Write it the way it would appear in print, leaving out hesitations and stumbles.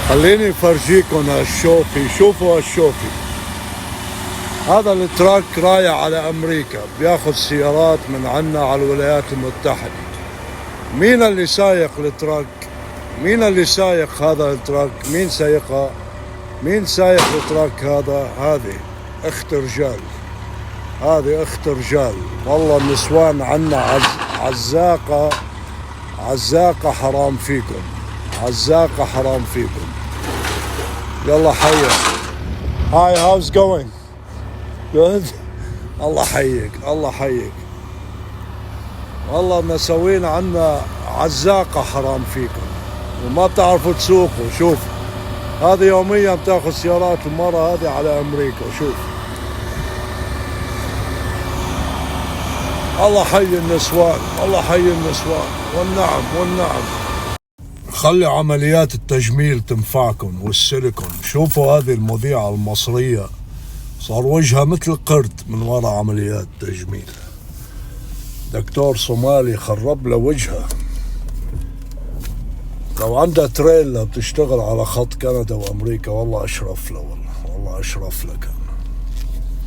خليني افرجيكم هالشوفي. شوفوا هالشوفي، هذا التراك رايح على امريكا، بياخذ سيارات من عنا على الولايات المتحدة. مين اللي سايق التراك؟ مين اللي سايق هذا التراك؟ مين سايقها؟ مين سايق التراك هذا؟ هذه اخت رجال، هذه اخت رجال. والله النسوان عنا عزاقة، عزاقة حرام فيكم، عزاقة حرام فيكم. يلا حيا. هاي how's going? Good. الله حيك، الله حيك. والله مسوين عنا عزاقة حرام فيكم وما بتعرفوا تسوقوا. شوف هذه يوميا بتاخذ سيارات المرة هذه على امريكا. شوف الله حي النسوان، الله حي النسوان، والنعم والنعم. خلي عمليات التجميل تنفعكم والسيليكون. شوفوا هذه المذيعة المصرية صار وجهها مثل قرد من وراء عمليات تجميل. دكتور صومالي خرب له وجهها. لو عندها تريلا بتشتغل على خط كندا وامريكا والله اشرف له، والله اشرف لك.